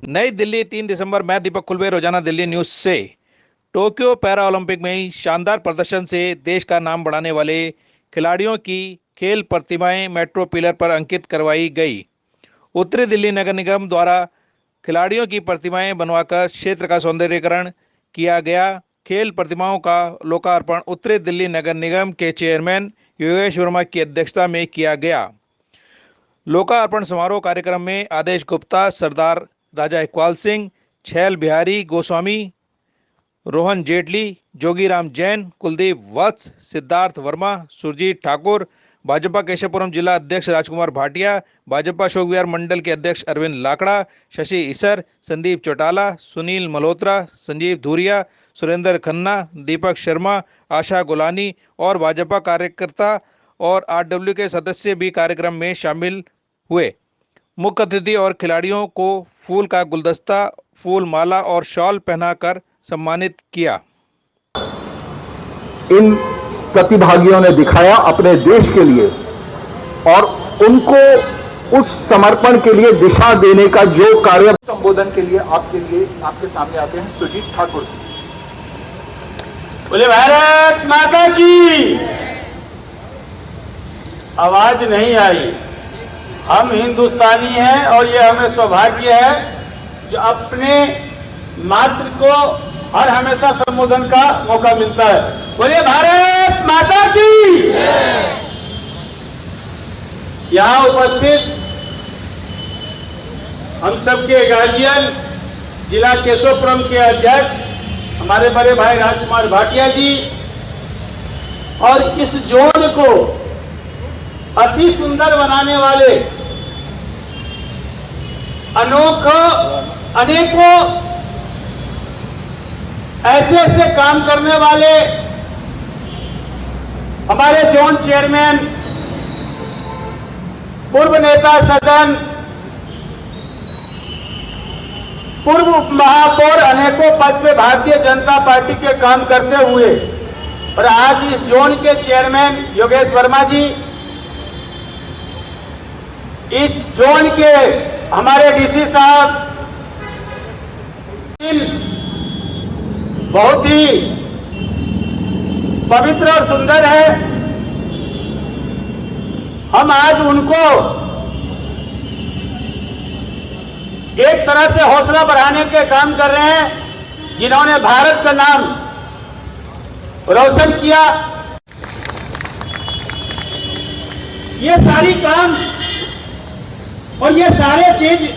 नई दिल्ली 3 दिसंबर। मैं दीपक कुलबे, रोजाना दिल्ली न्यूज से। टोक्यो पैरा ओलंपिक में शानदार प्रदर्शन से देश का नाम बढ़ाने वाले खिलाड़ियों की खेल प्रतिमाएं मेट्रो पिलर पर अंकित करवाई गई। उत्तरी दिल्ली नगर निगम द्वारा खिलाड़ियों की प्रतिमाएं बनवाकर क्षेत्र का सौंदर्यीकरण किया गया। खेल प्रतिमाओं का लोकार्पण उत्तरी दिल्ली नगर निगम के चेयरमैन योगेश वर्मा की अध्यक्षता में किया गया। लोकार्पण समारोह कार्यक्रम में आदेश गुप्ता, सरदार राजा इकबाल सिंह, छैल बिहारी गोस्वामी, रोहन जेटली, जोगीराम जैन, कुलदीप वत्स, सिद्धार्थ वर्मा, सुरजीत ठाकुर, भाजपा केशवपुरम जिला अध्यक्ष राजकुमार भाटिया, भाजपा अशोक विहार मंडल के अध्यक्ष अरविंद लाकड़ा, शशि ईसर, संदीप चौटाला, सुनील मल्होत्रा, संजीव धूरिया, सुरेंद्र खन्ना, दीपक शर्मा, आशा गुलानी और भाजपा कार्यकर्ता और आरडब्ल्यू के सदस्य भी कार्यक्रम में शामिल हुए। मुख्य अतिथि और खिलाड़ियों को फूल का गुलदस्ता, फूल माला और शॉल पहनाकर सम्मानित किया। इन प्रतिभागियों ने दिखाया अपने देश के लिए और उनको उस समर्पण के लिए दिशा देने का जो कार्य। संबोधन के लिए आपके सामने आते हैं सुरजीत ठाकुर। बोले भारत माता की। आवाज नहीं आई। हम हिंदुस्तानी हैं और ये हमें सौभाग्य है जो अपने मातृ को हर हमेशा संबोधन का मौका मिलता है। बोलिए भारत माता की। यहाँ उपस्थित हम सबके गार्जियन, जिला केशवपुरम के अध्यक्ष हमारे बड़े भाई राजकुमार भाटिया जी और इस जोन को अति सुंदर बनाने वाले अनेकों ऐसे काम करने वाले हमारे जोन चेयरमैन, पूर्व नेता सदन, पूर्व उप महापौर, अनेकों पद पे भारतीय जनता पार्टी के काम करते हुए और आज इस जोन के चेयरमैन योगेश वर्मा जी, इस जोन के हमारे डीसी साहब, बहुत ही पवित्र और सुंदर है। हम आज उनको एक तरह से हौसला बढ़ाने के काम कर रहे हैं, जिन्होंने भारत का नाम रोशन किया। ये सारी काम और ये सारे चीज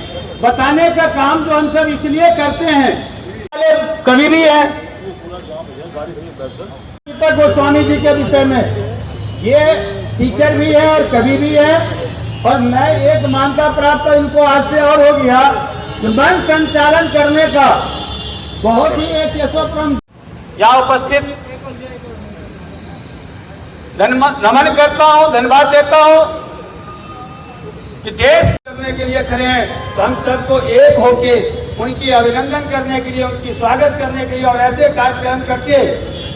बताने का काम जो हम सब इसलिए करते हैं। कवि भी है दीपक गोस्वामी जी के विषय में, ये टीचर भी है और कवि भी है और मैं एक मान्यता प्राप्त इनको आज से और हो गया कि मंच संचालन करने का बहुत ही एक यशोपरम। यहाँ उपस्थित नमन करता हूँ, धन्यवाद देता हूँ कि देश करने के लिए खड़े हैं, तो हम सबको एक होके उनकी अभिनंदन करने के लिए, उनकी स्वागत करने के लिए और ऐसे कार्यक्रम करके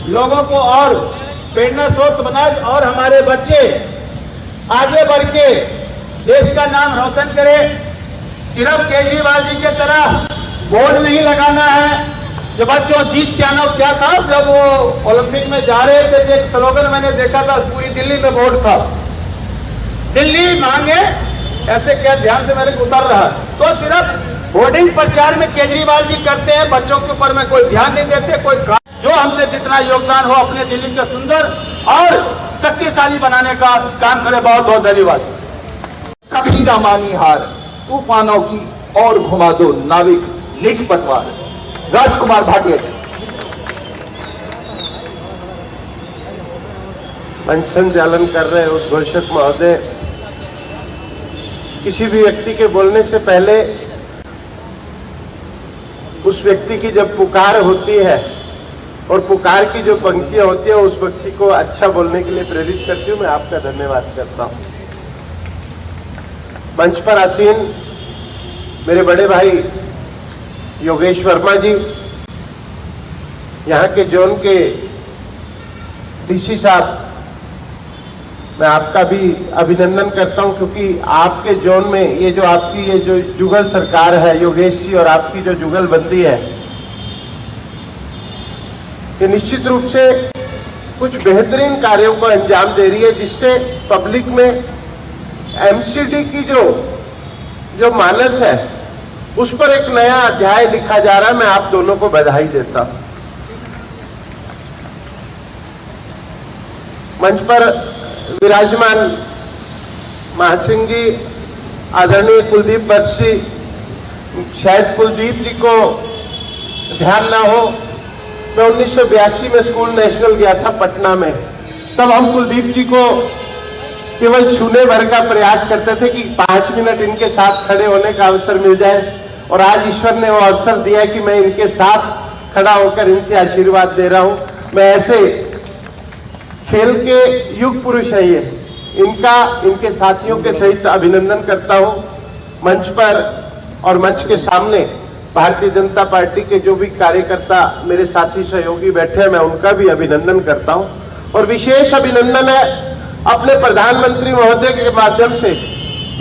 लोगों को और प्रेरणा स्रोत बनाए और हमारे बच्चे आगे बढ़ के देश का नाम रोशन करें। सिर्फ केजरीवाल जी के तरह बोर्ड नहीं लगाना है। जो बच्चों जीत के आना क्या था, जब वो ओलंपिक में जा रहे थे एक स्लोगन मैंने देखा था, पूरी दिल्ली में बोर्ड था, दिल्ली मांगे, ऐसे क्या ध्यान से मेरे को उतर रहा। तो सिर्फ होर्डिंग प्रचार में केजरीवाल जी करते हैं, बच्चों के ऊपर में कोई ध्यान नहीं देते। कोई जो हमसे जितना योगदान हो अपने दिल्ली को सुंदर और शक्तिशाली बनाने का काम करे। बहुत बहुत धन्यवाद। कभी ना मानी हार, तूफानों की और घुमा दो नाविक निज पतवार। राजकुमार भाटिया जी। मंच संचालन कर रहे उद्घोषक महोदय, किसी भी व्यक्ति के बोलने से पहले उस व्यक्ति की जब पुकार होती है और पुकार की जो पंक्तियां होती है उस व्यक्ति को अच्छा बोलने के लिए प्रेरित करती हूं। मैं आपका धन्यवाद करता हूं। मंच पर आसीन मेरे बड़े भाई योगेश वर्मा जी, यहाँ के जोन के डीसी साहब मैं आपका भी अभिनंदन करता हूं, क्योंकि आपके जोन में ये जो जुगल सरकार है, योगेश जी और आपकी जो जुगलबंदी है, ये निश्चित रूप से कुछ बेहतरीन कार्यों को अंजाम दे रही है, जिससे पब्लिक में एमसीडी की जो मानस है उस पर एक नया अध्याय लिखा जा रहा है। मैं आप दोनों को बधाई देता हूं। मंच पर विराजमान महासिंह जी, आदरणीय कुलदीप भट्ट जी, शायद कुलदीप जी को ध्यान ना हो, मैं 1982 में स्कूल नेशनल गया था पटना में। तब हम कुलदीप जी को केवल छूने भर का प्रयास करते थे कि 5 मिनट इनके साथ खड़े होने का अवसर मिल जाए, और आज ईश्वर ने वो अवसर दिया कि मैं इनके साथ खड़ा होकर इनसे आशीर्वाद दे रहा हूं। मैं ऐसे खेल के युग पुरुष है ये, इनका इनके साथियों के सहित अभिनंदन करता हूं। मंच पर और मंच के सामने भारतीय जनता पार्टी के जो भी कार्यकर्ता मेरे साथी सहयोगी बैठे हैं, मैं उनका भी अभिनंदन करता हूं। और विशेष अभिनंदन है अपने प्रधानमंत्री महोदय के माध्यम से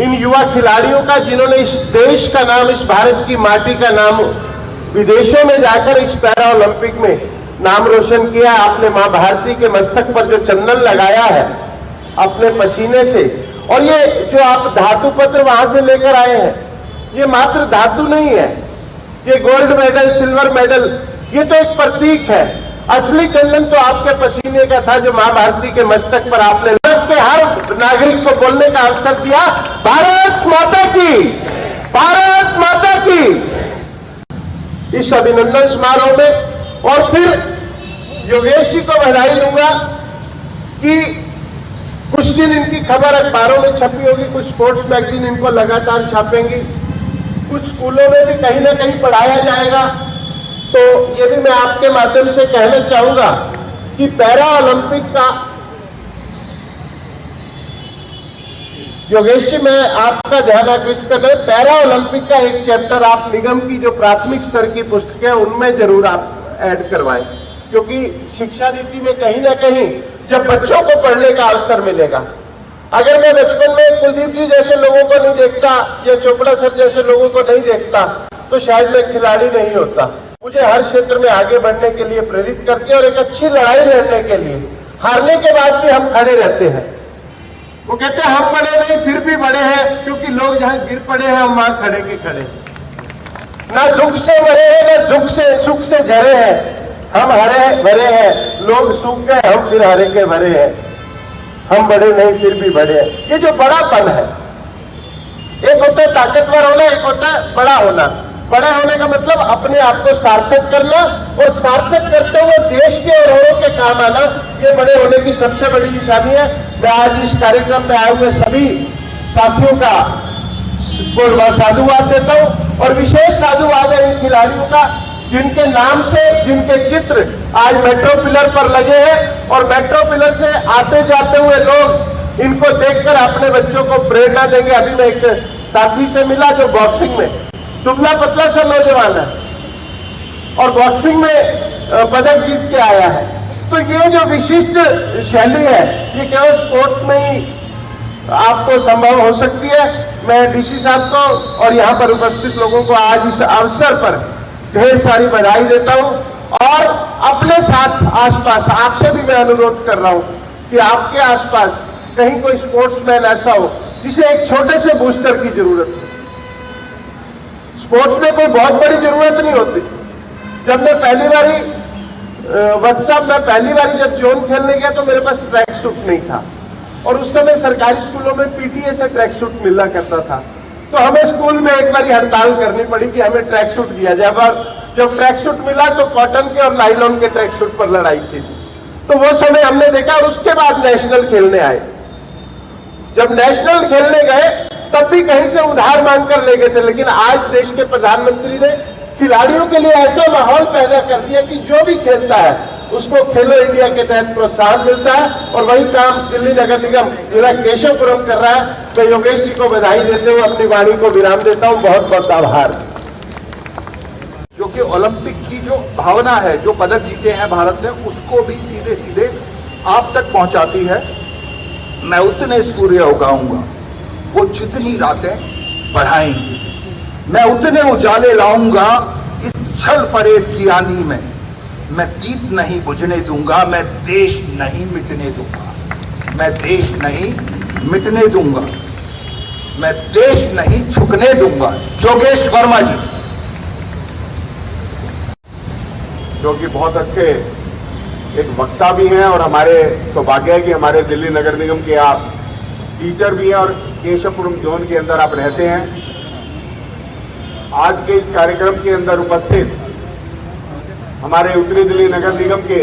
इन युवा खिलाड़ियों का, जिन्होंने इस देश का नाम, इस भारत की माटी का नाम विदेशों में जाकर इस पैरा ओलंपिक में नाम रोशन किया। आपने मां भारती के मस्तक पर जो चंदन लगाया है अपने पसीने से, और ये जो आप धातु पत्र वहां से लेकर आए हैं, ये मात्र धातु नहीं है, ये गोल्ड मेडल, सिल्वर मेडल, ये तो एक प्रतीक है। असली चंदन तो आपके पसीने का था, जो मां भारती के मस्तक पर आपने के हर नागरिक को बोलने का अवसर दिया, भारत माता की, भारत माता की। इस अभिनंदन समारोह में और फिर योगेश जी को बधाई दूंगा कि कुछ दिन इनकी खबर अखबारों में छपी होगी, कुछ स्पोर्ट्स मैगजीन इनको लगातार छापेंगी, कुछ स्कूलों में भी कहीं ना कहीं पढ़ाया जाएगा। तो ये भी मैं आपके माध्यम से कहना चाहूंगा कि पैरा ओलंपिक का, योगेश जी मैं आपका ध्यान आकृष्ट कर रहे, पैरा ओलंपिक का एक चैप्टर आप निगम की जो प्राथमिक स्तर की पुस्तकें हैं उनमें जरूर आप ऐड करवाएं, क्योंकि शिक्षा नीति में कहीं ना कहीं जब बच्चों को पढ़ने का अवसर मिलेगा, अगर मैं बचपन में कुलदीप जी जैसे लोगों को नहीं देखता या चोपड़ा सर जैसे लोगों को नहीं देखता, तो शायद मैं खिलाड़ी नहीं होता। मुझे हर क्षेत्र में आगे बढ़ने के लिए प्रेरित करती है, और एक अच्छी लड़ाई लड़ने के लिए, हारने के बाद भी हम खड़े रहते हैं। वो कहते हैं हम बड़े नहीं फिर भी बड़े हैं, क्योंकि लोग जहां गिर पड़े हैं हम वहां खड़े के खड़े, ना दुख से मरे हैं ना दुख से सुख से झरे हैं, हम हरे भरे हैं, लोग सूख गए हम फिर हरे के भरे हैं, हम बड़े नहीं फिर भी बड़े हैं। ये जो बड़ापन है, एक होता है ताकतवर होना, एक होता है बड़ा होना। बड़ा होने का मतलब अपने आप को सार्थक करना, और सार्थक करते हुए देश के और औरों के काम आना, ये बड़े होने की सबसे बड़ी निशानी है। मैं आज इस कार्यक्रम में आए हुए सभी साथियों का साधुवाद देता हूं, और विशेष साधुवाद है इन खिलाड़ियों का, जिनके नाम से, जिनके चित्र आज मेट्रो पिलर पर लगे हैं, और मेट्रो पिलर से आते जाते हुए लोग इनको देखकर अपने बच्चों को प्रेरणा देंगे। अभी मैं एक साथी से मिला जो बॉक्सिंग में दुबला पतला सा नौजवान है और बॉक्सिंग में पदक जीत के आया है। तो ये जो विशिष्ट शैली है, ये केवल स्पोर्ट्स में ही आपको संभव हो सकती है। मैं डीसी साहब को और यहाँ पर उपस्थित लोगों को आज इस अवसर पर ढेर सारी बधाई देता हूँ, और अपने साथ आसपास आपसे भी मैं अनुरोध कर रहा हूँ कि आपके आसपास कहीं कोई स्पोर्ट्समैन ऐसा हो जिसे एक छोटे से बूस्टर की जरूरत हो। स्पोर्ट्स में कोई बहुत बड़ी जरूरत नहीं होती। जब मैं पहली बारी मैं पहली बारी जब जोन खेलने गया तो मेरे पास ट्रैक सूट नहीं था, और उस समय सरकारी स्कूलों में पीटीए से ट्रैक सूट मिला करता था। तो हमें स्कूल में एक बारी हड़ताल करनी पड़ी कि हमें ट्रैक सूट दिया जाए, और जब ट्रैक सूट मिला तो कॉटन के और नायलॉन के ट्रैक सूट पर लड़ाई थी। तो वो समय हमने देखा, और उसके बाद नेशनल खेलने आए। जब नेशनल खेलने गए तब भी कहीं से उधार मांगकर ले गए थे, लेकिन आज देश के प्रधानमंत्री ने खिलाड़ियों के लिए ऐसा माहौल पैदा कर दिया कि जो भी खेलता है उसको खेलो इंडिया के तहत प्रोत्साहन मिलता है, और वही काम दिल्ली नगर निगम जिला केशवपुरम कर रहा है। मैं योगेश जी को बधाई देते हुए अपनी वाणी को विराम देता हूं। बहुत बहुत आभार। क्योंकि ओलंपिक की जो भावना है, जो पदक जीते हैं भारत ने, उसको भी सीधे सीधे आप तक पहुंचाती है। मैं उतने सूर्य उगाऊंगा, वो जितनी रातें बढ़ाएंगी। मैं उतने उजाले लाऊंगा इस छल परेड की आनी में। मैं दीप नहीं बुझने दूंगा, मैं देश नहीं मिटने दूंगा। मैं देश नहीं मिटने दूंगा, मैं देश नहीं झुकने दूंगा। योगेश वर्मा जी, जो कि बहुत अच्छे एक वक्ता भी हैं और हमारे सौभाग्य है कि हमारे दिल्ली नगर निगम के आप टीचर भी हैं और केशवपुरम जोन के अंदर आप रहते हैं। आज के इस कार्यक्रम के अंदर उपस्थित हमारे उत्तरी दिल्ली नगर निगम के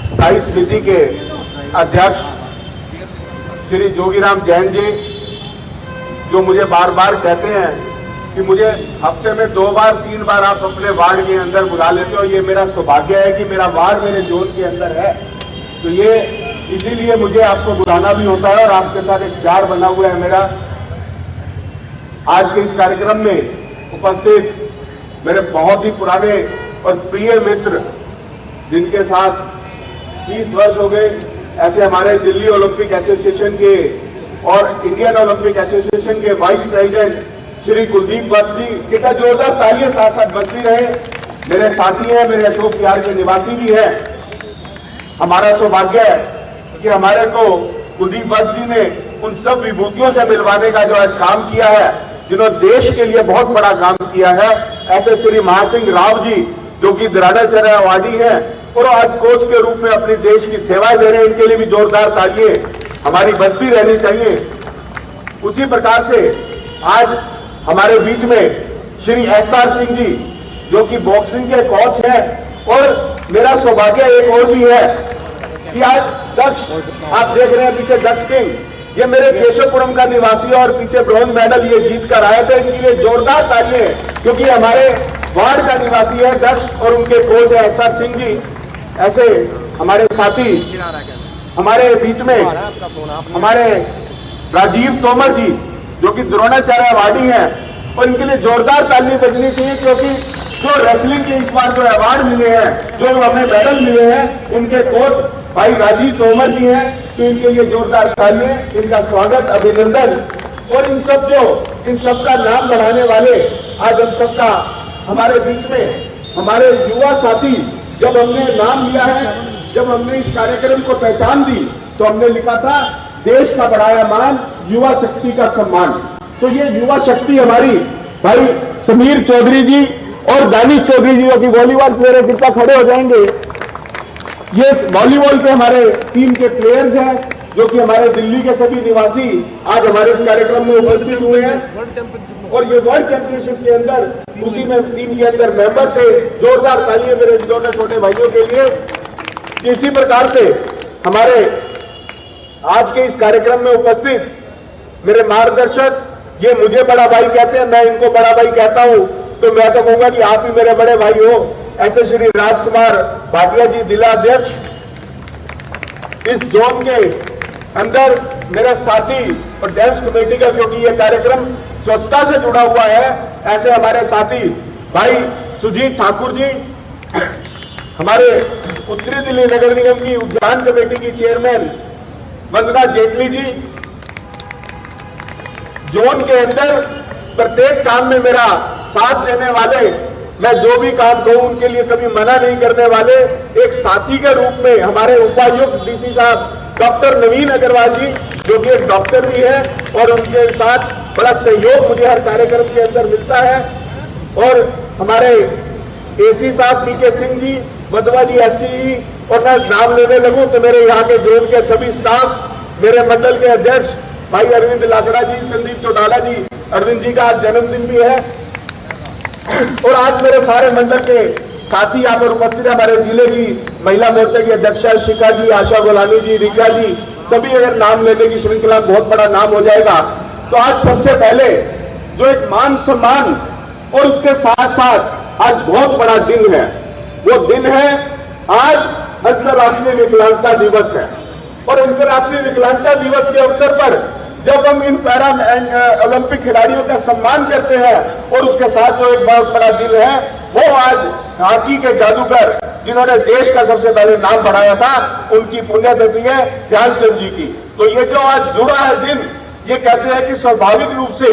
स्थायी समिति के अध्यक्ष श्री जोगीराम जैन जी, जो मुझे बार बार कहते हैं कि मुझे हफ्ते में 2 बार 3 बार आप अपने वार्ड के अंदर बुला लेते हो। ये मेरा सौभाग्य है कि मेरा वार्ड मेरे जोन के अंदर है, तो ये इसीलिए मुझे आपको बुलाना भी होता है और आपके साथ एक प्यार बना हुआ है मेरा। आज के इस कार्यक्रम में उपस्थित मेरे बहुत ही पुराने और प्रिय मित्र, जिनके साथ 30 वर्ष हो गए, ऐसे हमारे दिल्ली ओलंपिक एसोसिएशन के और इंडियन ओलंपिक एसोसिएशन के वाइस प्रेसिडेंट श्री कुलदीप बस जी, कितना जोरदार तालियां साथ साथ बजती रहे। मेरे साथी हैं, मेरे अशोक विहार के निवासी भी हैं। हमारा सौभाग्य है कि हमारे को कुलदीप बस जी ने उन सब विभूतियों से मिलवाने का जो आज काम किया है, जिन्होंने देश के लिए बहुत बड़ा काम किया है। ऐसे श्री महासिंह राव जी, जो कि द्रोणाचार्य अवार्डी हैं और आज कोच के रूप में अपनी देश की सेवाएं दे रहे हैं, इनके लिए भी जोरदार तालियां हमारी बजती रहनी चाहिए। उसी प्रकार से आज हमारे बीच में श्री एसआर सिंह जी, जो कि बॉक्सिंग के कोच हैं, और मेरा सौभाग्य एक और भी है कि आज दक्ष, आप देख रहे हैं पीछे दक्ष सिंह, ये मेरे केशवपुरम का निवासी और पीछे ब्रॉन्ज मेडल ये जीत कर आए थे। इनके लिए जोरदार तालियां, क्योंकि हमारे वार्ड का निवासी है दक्ष और उनके कोच है एसआर सिंह जी। ऐसे हमारे साथी हमारे बीच में हमारे राजीव तोमर जी, जो कि द्रोणाचार्य अवार्डी हैं, और इनके लिए जोरदार ताली बजनी चाहिए, क्योंकि जो रेसलिंग के इस बार जो अवार्ड मिले हैं, जो हमें मेडल मिले हैं, उनके कोच भाई राजीव तोमर जी हैं। तो इनके लिए जोरदार तालियां, इनका स्वागत, अभिनंदन। और इन सबका नाम बढ़ाने वाले आज हम सबका हमारे बीच में हमारे युवा साथी, जब हमने नाम लिया है, जब हमने इस कार्यक्रम को पहचान दी, तो हमने लिखा था देश का बढ़ाया मान, युवा शक्ति का सम्मान। तो ये युवा शक्ति हमारी भाई समीर चौधरी जी और दानिश चौधरी जी, जो कि वॉलीबॉल प्लेयर है, कृपया खड़े हो जाएंगे। ये वॉलीबॉल के हमारे टीम के प्लेयर्स हैं, जो कि हमारे दिल्ली के सभी निवासी आज हमारे इस कार्यक्रम में उपस्थित हुए हैं। और ये वर्ल्ड चैंपियनशिप के अंदर उसी में टीम के अंदर मेंबर थे। जोरदार तालियां मेरे दोनों छोटे भाइयों के लिए। इसी प्रकार से हमारे आज के इस कार्यक्रम में उपस्थित मेरे मार्गदर्शक, ये मुझे बड़ा भाई कहते हैं, मैं इनको बड़ा भाई कहता हूं, तो मैं तो कहूंगा कि आप ही मेरे बड़े भाई हो। ऐसे श्री राजकुमार भाटिया जी, जिला अध्यक्ष इस जोन के अंदर, मेरा साथी और डांस कमेटी का, क्योंकि ये कार्यक्रम स्वच्छता से जुड़ा हुआ है, ऐसे हमारे साथी भाई सुजीत ठाकुर जी, हमारे उत्तरी दिल्ली नगर निगम की उद्यान कमेटी की चेयरमैन वंदना जेटली जी, जोन के अंदर प्रत्येक काम में मेरा साथ देने वाले, मैं जो भी काम कहूं उनके लिए कभी मना नहीं करने वाले एक साथी के रूप में हमारे उपायुक्त डीसी साहब डॉक्टर नवीन अग्रवाल जी, जो कि एक डॉक्टर भी है, और उनके साथ बड़ा सहयोग मुझे हर कार्यक्रम के अंदर मिलता है। और हमारे एसी साहब पीके सिंह जी, बदवा जी एससी, और मैं नाम लेने लगूं तो मेरे यहाँ के जोन के सभी स्टाफ, मेरे मंडल के अध्यक्ष भाई अरविंद लाकड़ा जी, संदीप चौटाला जी, अरविंद जी का आज जन्मदिन भी है। और आज मेरे सारे मंडल के साथी यहाँ पर उपस्थित है। हमारे जिले की महिला मोर्चा की अध्यक्षा शिखा जी, आशा गोलानी जी, रिचा जी, सभी अगर नाम लेने की श्रृंखला बहुत बड़ा नाम हो जाएगा। तो आज सबसे पहले जो एक मान सम्मान और उसके साथ साथ आज बहुत बड़ा दिन है, वो दिन है आज अंतर्राष्ट्रीय विकलांगता दिवस है। और अंतर्राष्ट्रीय विकलांगता दिवस के अवसर पर जब हम इन पैरा ओलंपिक खिलाड़ियों का सम्मान करते हैं, और उसके साथ जो एक बहुत बड़ा दिन है वो आज हॉकी के जादूगर जिन्होंने देश का सबसे पहले नाम बढ़ाया था, उनकी पुण्यतिथि है ध्यानचंद जी की। तो ये जो आज जुड़ा है दिन, ये कहते हैं कि स्वाभाविक रूप से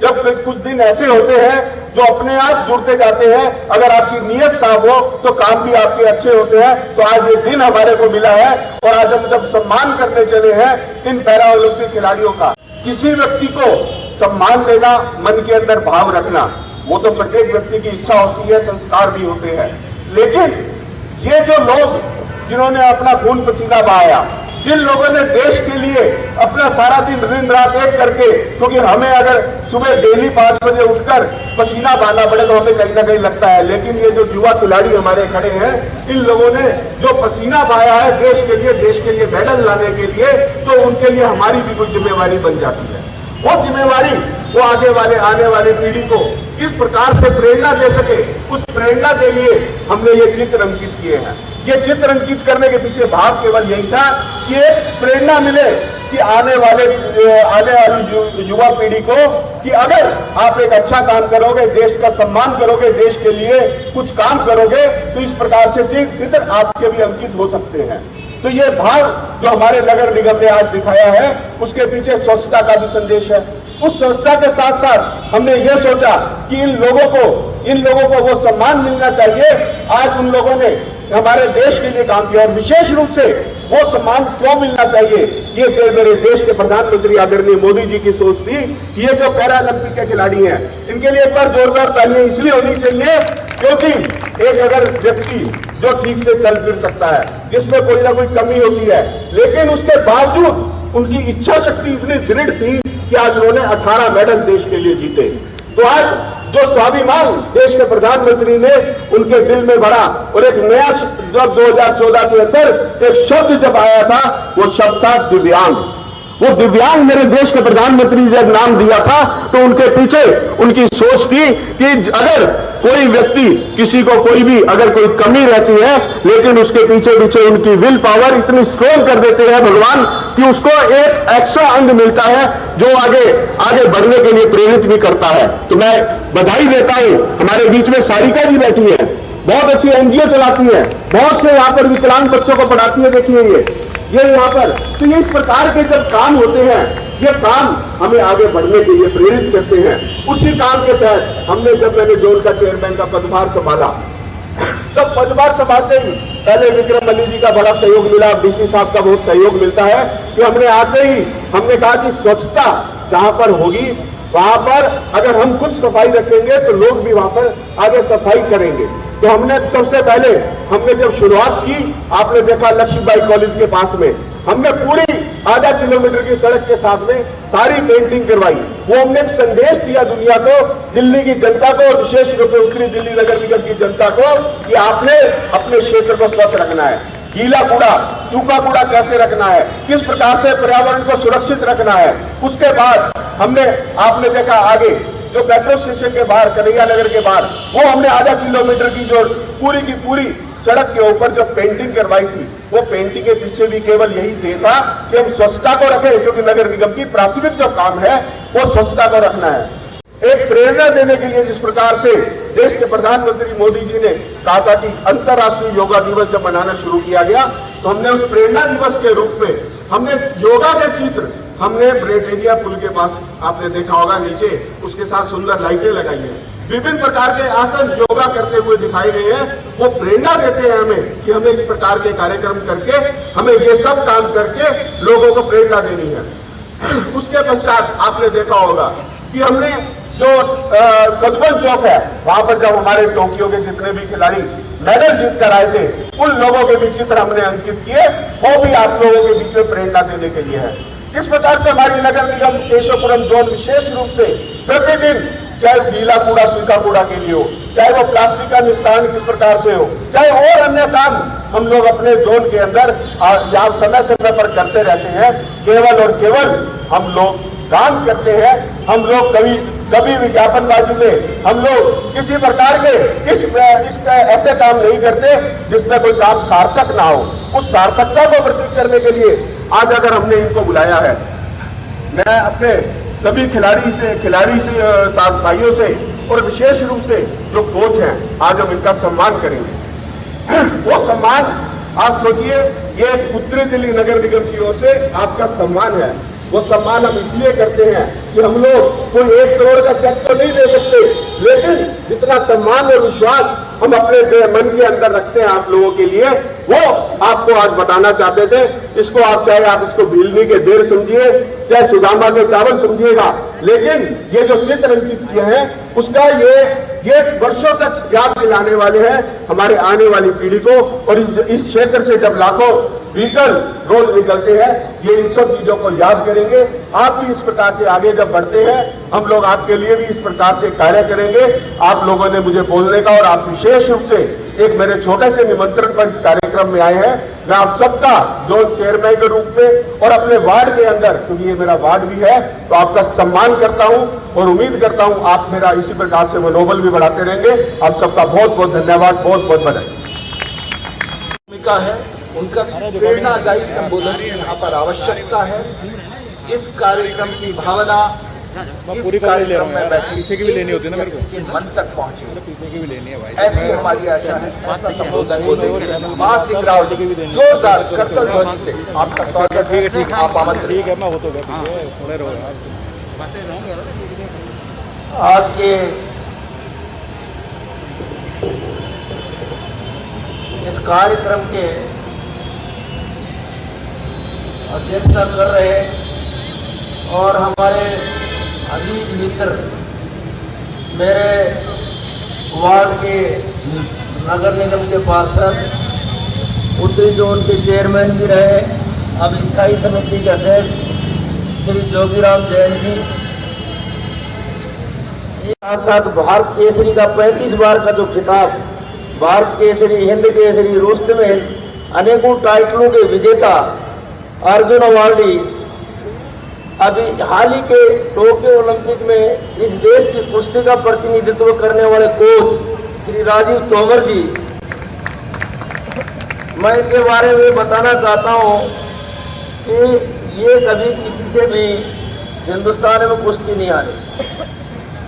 जब कुछ दिन ऐसे होते हैं जो अपने आप जुड़ते जाते हैं, अगर आपकी नीयत साफ हो तो काम भी आपके अच्छे होते हैं। तो आज ये दिन हमारे को मिला है और आज हम जब सम्मान करने चले हैं इन पैरा ओलंपिक खिलाड़ियों का, किसी व्यक्ति को सम्मान देना, मन के अंदर भाव रखना, वो तो प्रत्येक व्यक्ति की इच्छा होती है, संस्कार भी होते हैं। लेकिन ये जो लोग जिन्होंने अपना खून पसीना बहाया, जिन लोगों ने देश के लिए अपना सारा दिन रात एक करके, क्योंकि हमें अगर सुबह डेली 5 बजे उठकर पसीना बहाना पड़े तो हमें कहीं ना कहीं लगता है, लेकिन ये जो युवा खिलाड़ी हमारे खड़े हैं, इन लोगों ने जो पसीना बहाया है देश के लिए मेडल लाने के लिए, तो उनके लिए हमारी भी कुछ जिम्मेवारी बन जाती है। वो जिम्मेवारी वो आने वाली पीढ़ी को इस प्रकार से प्रेरणा दे सके, उस प्रेरणा के लिए हमने ये चित्र अंकित किए हैं। ये चित्र अंकित करने के पीछे भाव केवल यही था कि एक प्रेरणा मिले कि आने वाली युवा पीढ़ी को कि अगर आप एक अच्छा काम करोगे, देश का सम्मान करोगे, देश के लिए कुछ काम करोगे, तो इस प्रकार से चित्र आपके भी अंकित हो सकते हैं। तो ये भाव जो हमारे नगर निगम ने आज दिखाया है, उसके पीछे स्वच्छता का भी संदेश है। उस स्वच्छता के साथ साथ हमने ये सोचा कि इन लोगों को वो सम्मान मिलना चाहिए। आज उन लोगों ने हमारे देश के लिए काम किया और विशेष रूप से वो सम्मान क्यों मिलना चाहिए, ये मेरे देश के प्रधानमंत्री आदरणीय मोदी जी की सोच थी कि ये जो पैरा ओलंपिक के खिलाड़ी हैं, इनके लिए एक बार जोरदार तालियां इसलिए होनी चाहिए क्योंकि एक अगर व्यक्ति जो ठीक से चल फिर सकता है, जिसमें कोई ना कोई कमी होती है, लेकिन उसके बावजूद उनकी इच्छा शक्ति इतनी दृढ़ थी कि आज उन्होंने 18 मेडल देश के लिए जीते। तो आज जो स्वाभिमान देश के प्रधानमंत्री ने उनके दिल में भरा और एक नया जब 2014 के अंदर एक शब्द जब आया था, वो शब्द था दिव्यांग। वो दिव्यांग मेरे देश के प्रधानमंत्री ने जब नाम दिया था तो उनके पीछे उनकी सोच थी कि अगर कोई व्यक्ति किसी को कोई भी अगर कोई कमी रहती है, लेकिन उसके पीछे पीछे उनकी विल पावर इतनी स्ट्रोंग कर देते हैं भगवान कि उसको एक एक्स्ट्रा अंग मिलता है जो आगे बढ़ने के लिए प्रेरित भी करता है। तो मैं बधाई देता हूं, हमारे बीच में सारिका जी बैठी है, बहुत अच्छी एनजीओ चलाती है, बहुत से यहाँ पर विकलांग बच्चों को पढ़ाती है। देखिए ये यहाँ पर, तो ये इस प्रकार के जब काम होते हैं, ये काम हमें आगे बढ़ने के लिए प्रेरित करते हैं। उसी काम के तहत हमने जब मैंने जोन का चेयरमैन का पदभार संभाला, तब पदभार संभालते ही पहले विक्रम मल्ली जी का बड़ा सहयोग मिला, डीसी साहब का बहुत सहयोग मिलता है कि हमने आते ही हमने कहा कि स्वच्छता जहां पर होगी वहां पर अगर हम कुछ सफाई रखेंगे तो लोग भी वहां पर आगे सफाई करेंगे। तो हमने सबसे पहले जब शुरुआत की, आपने देखा लक्ष्मीबाई कॉलेज के पास में हमने पूरी आधा किलोमीटर की सड़क के साथ में सारी पेंटिंग करवाई। वो हमने एक संदेश दिया दुनिया को, दिल्ली की जनता को, और विशेष रूप से उत्तरी दिल्ली नगर निगम की जनता को कि आपने अपने क्षेत्र को स्वच्छ रखना है, गीला कूड़ा सूखा कूड़ा कैसे रखना है, किस प्रकार से पर्यावरण को सुरक्षित रखना है। उसके बाद आपने देखा आगे जो मेट्रो स्टेशन के बाहर, कन्हैया नगर के बाहर, वो हमने आधा किलोमीटर की जो पूरी की पूरी सड़क के ऊपर जो पेंटिंग करवाई थी, वो पेंटिंग के पीछे भी केवल यही ध्येय था कि हम स्वच्छता को रखें, क्योंकि नगर निगम की प्राथमिक जो काम है वो स्वच्छता को रखना है। एक प्रेरणा देने के लिए जिस प्रकार से देश के प्रधानमंत्री मोदी जी ने कहा था कि अंतर्राष्ट्रीय योगा दिवस जब मनाना शुरू किया गया, तो हमने उस प्रेरणा दिवस के रूप में हमने योगा के चित्र हमने ब्रिटेनिया पुल के पास आपने देखा होगा नीचे, उसके साथ सुंदर लाइटें लगाई हैं, विभिन्न प्रकार के आसन योगा करते हुए दिखाए गए हैं। वो प्रेरणा देते हैं हमें कि हमें इस प्रकार के कार्यक्रम करके, हमें ये सब काम करके लोगों को प्रेरणा देनी है। उसके पश्चात आपने देखा होगा कि हमने जो कदमन चौक है, वहां पर जब हमारे टोक्यो के जितने भी खिलाड़ी मेडल जीत कर आए थे, उन लोगों के भी चित्र हमने अंकित किए, वो भी आप लोगों के बीच में प्रेरणा देने के लिए है। इस प्रकार से हमारी नगर निगम केशवपुरम जोन विशेष रूप से प्रतिदिन, चाहे गीला कूड़ा सूखा कूड़ा के लिए हो, चाहे वो प्लास्टिक का निस्तारण किस प्रकार से हो, चाहे और अन्य काम हम लोग अपने जोन के अंदर यहाँ समय समय पर करते रहते हैं। केवल और केवल हम लोग काम करते हैं, हम लोग कभी विज्ञापनबाजी में हम लोग किसी प्रकार के ऐसे काम नहीं करते जिसमें कोई काम सार्थक ना हो। उस सार्थकता को प्रतीक करने के लिए आज अगर हमने इनको बुलाया है, मैं अपने सभी खिलाड़ी से साथ भाइयों से और विशेष रूप से जो कोच हैं, आज हम इनका सम्मान करेंगे। वो सम्मान आप सोचिए, ये उत्तरी दिल्ली नगर निगम की ओर से आपका सम्मान है। वो सम्मान हम इसलिए करते हैं कि हम लोग कोई 1 करोड़ का चेक तो नहीं दे सकते, लेकिन जितना सम्मान और विश्वास हम अपने मन के अंदर रखते हैं आप लोगों के लिए, वो आपको आज बताना चाहते थे। इसको आप चाहे आप इसको भीलनी के देर समझिए, चाहे सुदामा के चावल समझिएगा, लेकिन ये जो चित्र अंकित किए हैं उसका ये वर्षों तक याद दिलाने वाले हैं हमारे आने वाली पीढ़ी को। और इस क्षेत्र से जब लाखों व्हीकल रोज निकलते हैं, ये इन सब चीजों को याद करेंगे। आप भी इस प्रकार से आगे जब बढ़ते हैं, हम लोग आपके लिए भी इस प्रकार से कार्य करेंगे। आप लोगों ने मुझे बोलने का और आप विशेष रूप से एक मेरे छोटे से निमंत्रण पर इस कार्यक्रम में आए हैं। मैं आप सबका जोन चेयरमैन के रूप में और अपने वार्ड के अंदर, क्योंकि ये मेरा वार्ड भी है, तो आपका सम्मान करता हूं और उम्मीद करता हूं आप मेरा इसी प्रकार से मनोबल भी बढ़ाते रहेंगे। आप सबका बहुत बहुत धन्यवाद, बहुत बहुत बधाई। भूमिका है, उनका प्रेरणादायी संबोधन की यहाँ पर आवश्यकता है। इस कार्यक्रम की भावना इस कार्यक्रम में बैठे के मन तक पहुंचे, ऐसी हमारी आशा है। ऐसा संबोधन होते मासिक राव जोरदार करतल ध्वनि से आपका स्वागत है। आप आमंत्रित है। आज के इस कार्यक्रम के अध्यक्षता कर रहे और हमारे अजीज मित्र, मेरे वार्ड के नगर निगम के पार्षद, उत्तरी जोन के चेयरमैन भी रहे, अब स्थायी समिति के अध्यक्ष श्री जोगीराम जैन जी, साथ साथ भारत केसरी का 35 बार का जो खिताब, भारत केसरी, हिंद केसरी, रुस्तम हिंद, अनेकों टाइटलों के विजेता अर्जुन अवार्डी, अभी हाल ही के टोक्यो ओलंपिक में इस देश की कुश्ती का प्रतिनिधित्व करने वाले कोच श्री राजीव तोमर जी, मैं इनके बारे में बताना चाहता हूं कि ये कभी किसी से भी हिंदुस्तान में कुश्ती नहीं आ रही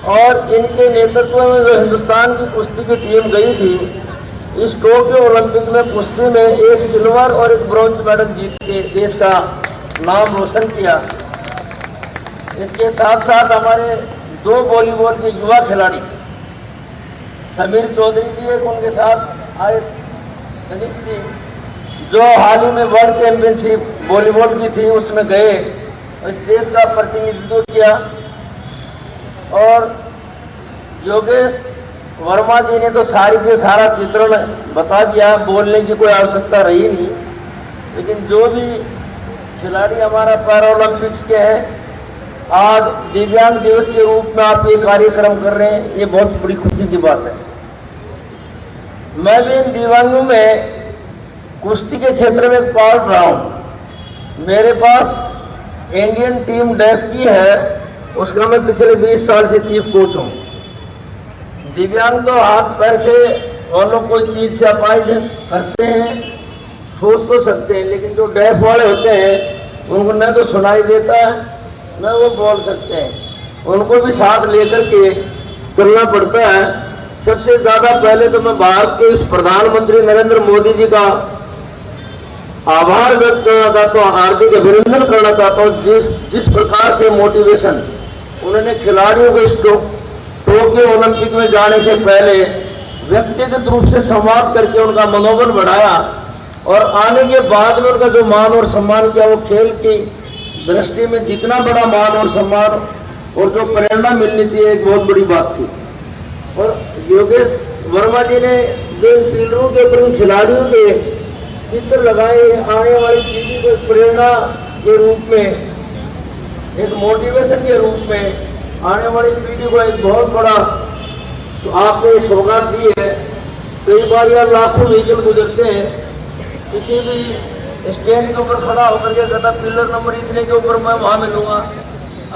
और इनके नेतृत्व में जो हिंदुस्तान की कुश्ती की टीम गई थी, इस टोक्यो ओलंपिक में कुश्ती में 1 सिल्वर और 1 ब्रॉन्ज मेडल जीत के देश का नाम रोशन किया। इसके साथ साथ हमारे 2 वॉलीबॉल के युवा खिलाड़ी समीर चौधरी जी एक उनके साथ आए तनिष्क जी, जो हाल ही में वर्ल्ड चैंपियनशिप वॉलीबॉल की थी उसमें गए, इस देश का प्रतिनिधित्व किया। और योगेश वर्मा जी ने तो सारी के सारा चित्रण बता दिया, बोलने की कोई आवश्यकता रही नहीं। लेकिन जो भी खिलाड़ी हमारा पैरा ओलंपिक्स के हैं, आज दिव्यांग दिवस के रूप में आप ये कार्यक्रम कर रहे हैं, ये बहुत बड़ी खुशी की बात है। मैं भी इन दिव्यांगों में कुश्ती के क्षेत्र में पाल रहा हूँ। मेरे पास इंडियन टीम डेफ की है, उसका मैं पिछले 20 साल से चीफ कोच हूँ। दिव्यांग तो हाथ पैर से और लोग कोई चीज से अपाहिज करते हैं, सोच तो सकते हैं, लेकिन जो डेफ वाले होते हैं उनको न तो सुनाई देता है न वो बोल सकते हैं, उनको भी साथ लेकर के चलना पड़ता है। सबसे ज्यादा पहले तो मैं भारत के इस प्रधानमंत्री नरेंद्र मोदी जी का आभार व्यक्त करना चाहता हूँ, हार्दिक अभिनंदन करना चाहता हूँ। जिस प्रकार से मोटिवेशन उन्होंने खिलाड़ियों को टोक्यो ओलंपिक में जाने से पहले व्यक्तिगत रूप से संवाद करके उनका मनोबल बढ़ाया और आने के बाद में उनका जो मान और सम्मान किया, वो खेल की दृष्टि में जितना बड़ा मान और सम्मान और जो प्रेरणा मिलनी चाहिए, एक बहुत बड़ी बात थी। और योगेश वर्मा जी ने जो इन पिलरों के ऊपर खिलाड़ियों के चित्र लगाए, आने वाली पीढ़ी को प्रेरणा के रूप में, एक मोटिवेशन के रूप में आने वाली पीढ़ी को एक बहुत बड़ा आपने सौगात दी है। कई बार यार लाखों व्हीकल गुजरते हैं, किसी भी स्टैंड के ऊपर खड़ा होकर के कहता पिलर नंबर इतने के ऊपर मैं वहां मिलूंगा।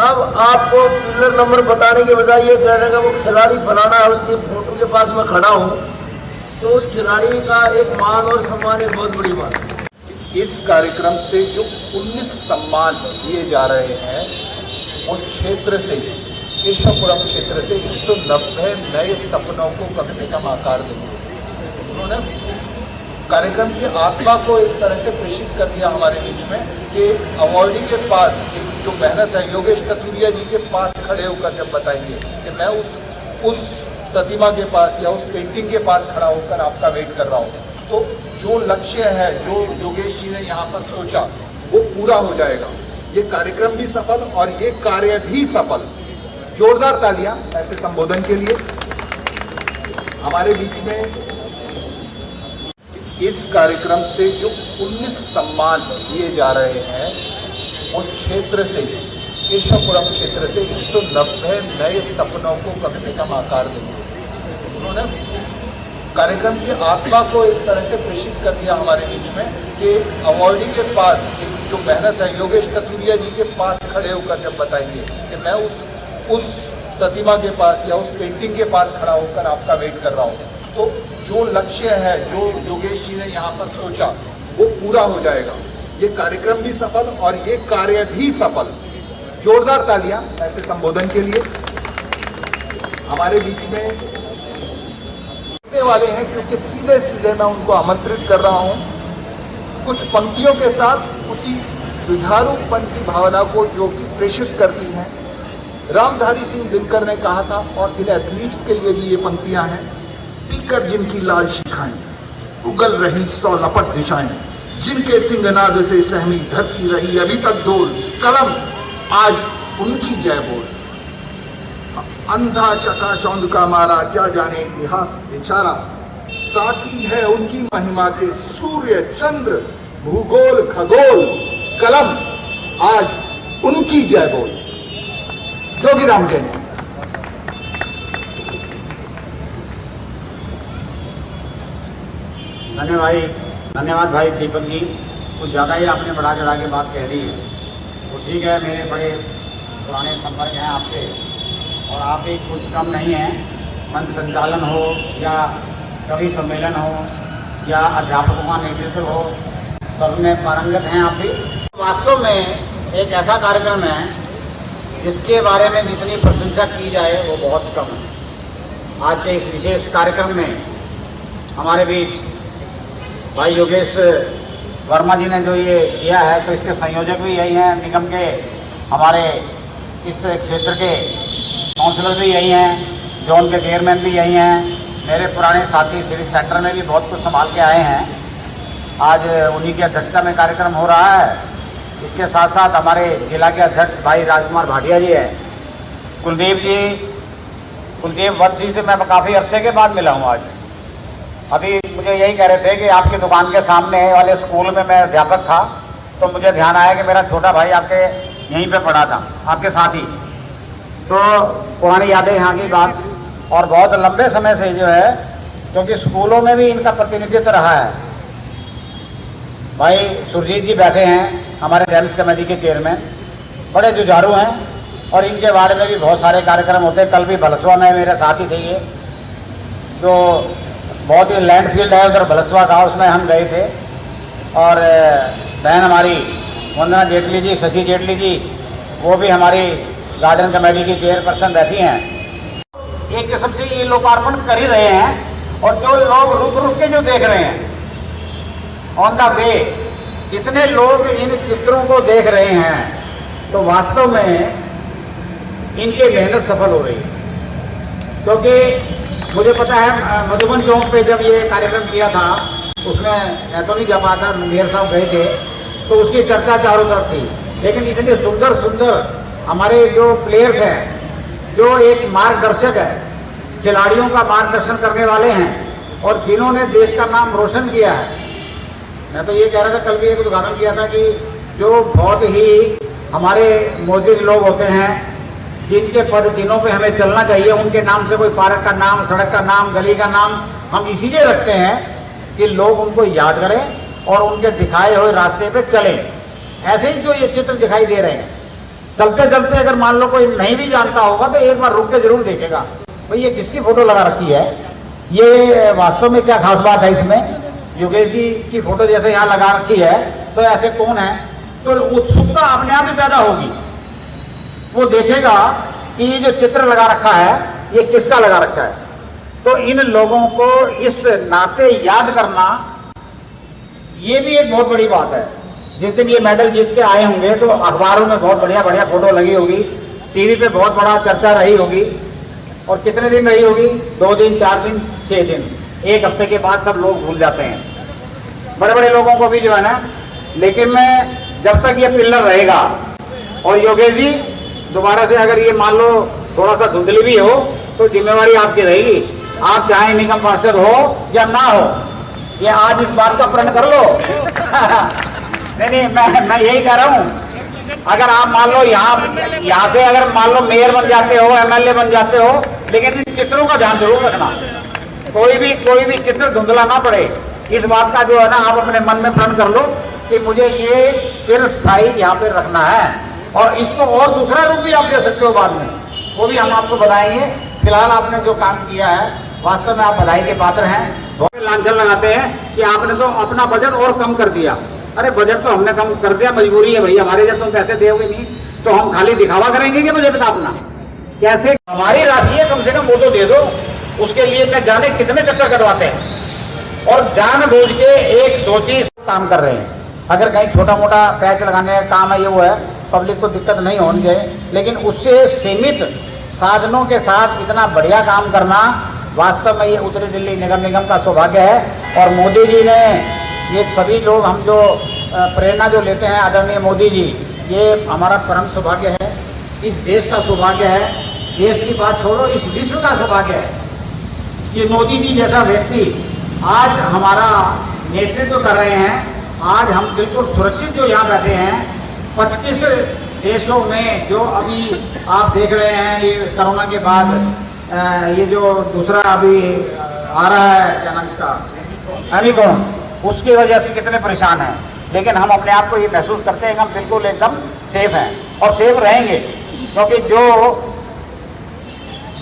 अब आपको पिलर नंबर बताने के बजाय ये कह देगा वो खिलाड़ी फलाना है, उसकी फोटो के पास मैं खड़ा हूँ, तो उस खिलाड़ी का एक मान और सम्मान एक बहुत बड़ी बात है। इस कार्यक्रम से जो 19 सम्मान दिए जा रहे हैं, उस क्षेत्र से, केशवपुरम क्षेत्र से 190 नए सपनों को कम से कम आकार देंगे। उन्होंने इस कार्यक्रम की आत्मा को एक तरह से प्रेषित कर दिया हमारे बीच में कि अवॉर्डी के पास एक जो मेहनत है, योगेश कथुरिया जी के पास खड़े होकर जब बताएंगे कि मैं उस प्रतिमा के पास या उस पेंटिंग के पास खड़ा होकर आपका वेट कर रहा हूँ, तो जो लक्ष्य है, जो योगेश जी ने यहाँ पर सोचा, वो पूरा हो जाएगा। ये कार्यक्रम भी सफल और ये कार्य भी सफल। जोरदार तालियां ऐसे संबोधन के लिए। हमारे बीच में इस कार्यक्रम से जो 19 सम्मान दिए जा रहे हैं, उस क्षेत्र से, केशवपुरम क्षेत्र से 190 नए सपनों को कम से कम आकार देंगे। उन्होंने इस कार्यक्रम की आत्मा को एक तरह से प्रेषित कर दिया हमारे बीच में कि अवॉर्डी के पास एक जो मेहनत है, योगेश कथुरिया जी के पास खड़े होकर जब बताएंगे कि मैं उस प्रतिमा के पास या उस पेंटिंग के पास खड़ा होकर आपका वेट कर रहा हूँ, तो जो लक्ष्य है, जो योगेश जी ने यहाँ पर सोचा, वो पूरा हो जाएगा। ये कार्यक्रम भी सफल और ये कार्य भी सफल। जोरदार तालियां ऐसे संबोधन के लिए। हमारे बीच में वाले हैं, क्योंकि सीधे सीधे मैं उनको आमंत्रित कर रहा हूं कुछ पंक्तियों के साथ उसी जुझारूपन की भावना को जो कि प्रेषित करती हैं। रामधारी सिंह दिनकर ने कहा था, और इन एथलीट्स के लिए भी ये पंक्तियां हैं, पीकर जिनकी लाल शिखाएं, उगल रही 100 लपट दिशाएं, जिनके सिंहनाद से सहमी धरती रही अभी तक डोल, कलम आज उनकी जय बोल। अंधा चकाचौंध का मारा क्या जाने इतिहास बेचारा, साथी है उनकी महिमा के सूर्य चंद्र भूगोल खगोल, कलम आज उनकी जय बोल। जोगीराम जैन। धन्यवाद भाई दीपक जी। कुछ ज़्यादा ही आपने बढ़ा चढ़ा के बात कह दी है, तो ठीक है, मेरे बड़े पुराने संपर्क हैं आपसे, और आप भी कुछ कम नहीं हैं। मंच संचालन हो या कवि सम्मेलन हो या अध्यापकों का नेतृत्व हो, सब में पारंगत हैं आप भी। वास्तव में एक ऐसा कार्यक्रम है जिसके बारे में जितनी प्रशंसा की जाए वो बहुत कम है। आज के इस विशेष कार्यक्रम में हमारे बीच भाई योगेश वर्मा जी ने जो ये किया है, तो इसके संयोजक भी यही हैं, निगम के हमारे इस क्षेत्र के काउंसलर भी यही हैं, जोन के चेयरमैन भी यही हैं, मेरे पुराने साथी सिविल सेक्टर में भी बहुत कुछ संभाल के आए हैं। आज उन्हीं की अध्यक्षता में कार्यक्रम हो रहा है। इसके साथ साथ हमारे जिला के अध्यक्ष भाई राजकुमार भाटिया जी हैं, कुलदीप वत्स जी से मैं काफ़ी अरसे के बाद मिला हूँ आज। अभी मुझे यही कह रहे थे कि आपकी दुकान के सामने वाले स्कूल में मैं अध्यापक था, तो मुझे ध्यान आया कि मेरा छोटा भाई आपके यहीं पे पढ़ा था, आपके साथ ही। तो पुरानी यादें यहाँ की बात, और बहुत लंबे समय से जो है, क्योंकि स्कूलों में भी इनका प्रतिनिधित्व रहा है। भाई सुरजीत जी बैठे हैं, हमारे जेम्स कमेटी के चेयरमैन, बड़े जुझारू हैं, और इनके बारे में भी बहुत सारे कार्यक्रम होते हैं। कल भी भलसवा में मेरे साथ ही थे ये, जो बहुत ही लैंडफील्ड है उधर भलसवा का, उसमें हम गए थे। और बहन हमारी वंदना जेटली जी, शशि जेटली जी, वो भी हमारी गार्डन कमेटी की चेयरपर्सन रहती हैं। एक किस्म से ये लोकार्पण कर ही रहे हैं, और जो लोग रुक रुक के जो देख रहे हैं ऑन द वे, जितने लोग इन चित्रों को देख रहे हैं, तो वास्तव में इनकी मेहनत सफल हो रही है। क्योंकि मुझे पता है मधुबन चौक पे जब ये कार्यक्रम किया था, उसमें मैं तो नहीं जा पाया था, मेयर साहब गए थे, तो उसकी चर्चा चारों तरफ थी। लेकिन इतने सुंदर सुंदर हमारे जो प्लेयर्स हैं, जो एक मार्गदर्शक है, खिलाड़ियों का मार्गदर्शन करने वाले हैं, और जिन्होंने देश का नाम रोशन किया है। मैं तो ये कह रहा था, कल भी एक उद्घाटन किया था, कि जो बहुत ही हमारे मोजिज लोग होते हैं, जिनके पद चिन्हों पे हमें चलना चाहिए, उनके नाम से कोई पार्क का नाम, सड़क का नाम, गली का नाम हम इसीलिए रखते हैं कि लोग उनको याद करें और उनके दिखाए हुए रास्ते पे चलें। ऐसे ही जो ये चित्र दिखाई दे रहे हैं, चलते चलते अगर मान लो कोई नहीं भी जानता होगा, तो एक बार रुक के जरूर देखेगा, भाई ये किसकी फोटो लगा रखी है, ये वास्तव में क्या खास बात है इसमें। योगेश जी की फोटो जैसे यहाँ लगा रखी है, तो ऐसे कौन है, तो उत्सुकता अपने आप ही पैदा होगी। वो देखेगा कि ये जो चित्र लगा रखा है ये किसका लगा रखा है। तो इन लोगों को इस नाते याद करना ये भी एक बहुत बड़ी बात है। जिस दिन ये मेडल जीत के आए होंगे तो अखबारों में बहुत बढ़िया बढ़िया फोटो लगी होगी, टीवी पे बहुत बड़ा चर्चा रही होगी। और कितने दिन रही होगी? 2 दिन, 4 दिन, 6 दिन, 1 हफ्ते के बाद सब लोग भूल जाते हैं, बड़े बड़े लोगों को भी जो है ना। लेकिन मैं जब तक ये पिल्लर रहेगा, और योगेश जी दोबारा से अगर ये मान लो थोड़ा सा धुंधली भी हो तो जिम्मेवारी आपकी रहेगी। आप चाहे निगम पार्षद हो या ना हो, ये आज इस बात का प्रण कर लो। नहीं, मैं यही कह रहा हूं, अगर आप मान लो यहाँ से अगर मान लो मेयर बन जाते हो, एमएलए बन जाते हो, लेकिन इन चित्रों का ध्यान जरूर रखना, कोई भी चित्र धुंधला ना पड़े। इस बात का जो है ना आप अपने मन में प्रण कर लो कि मुझे ये चिरस्थायी यहाँ पे रखना है। और इसको और दूसरा रूप भी आप दे सकते हो बाद में, वो भी हम आपको बताएंगे। फिलहाल आपने जो काम किया है वास्तव में आप बधाई के पात्र हैं। बहुत लांछन लगाते हैं कि आपने तो अपना बजट और कम कर दिया। अरे बजट तो हमने कम कर दिया, मजबूरी है भाई हमारे, जब तुम पैसे दोगे नहीं तो हम खाली दिखावा करेंगे कि बजट का अपना? कैसे? हमारी राशि है, कम से कम वो तो दे दो। उसके लिए मैं जाने कितने चक्कर कटवाते हैं और जानबूझ के एक सोची काम कर रहे हैं। अगर कहीं छोटा मोटा पैच लगाने का काम है, ये वो है, पब्लिक को दिक्कत नहीं होनी चाहिए, लेकिन उससे सीमित साधनों के साथ इतना बढ़िया काम करना वास्तव में ये उत्तरी दिल्ली नगर निगम का सौभाग्य है। और मोदी जी ने, ये सभी लोग हम जो प्रेरणा जो लेते हैं आदरणीय मोदी जी, ये हमारा परम सौभाग्य है, इस देश का सौभाग्य है। देश की बात छोड़ो, इस विश्व का सौभाग्य है कि मोदी जी जैसा व्यक्ति आज हमारा नेतृत्व कर रहे हैं। आज हम बिल्कुल सुरक्षित जो यहाँ बैठे हैं, 25 देशों में जो अभी आप देख रहे हैं, ये कोरोना के बाद ये जो दूसरा अभी आ रहा है, क्या नाम इसका, ओमिक्रॉन, उसकी वजह से कितने परेशान हैं। लेकिन हम अपने आप को ये महसूस करते हैं कि हम बिल्कुल एकदम सेफ हैं और सेफ रहेंगे, क्योंकि जो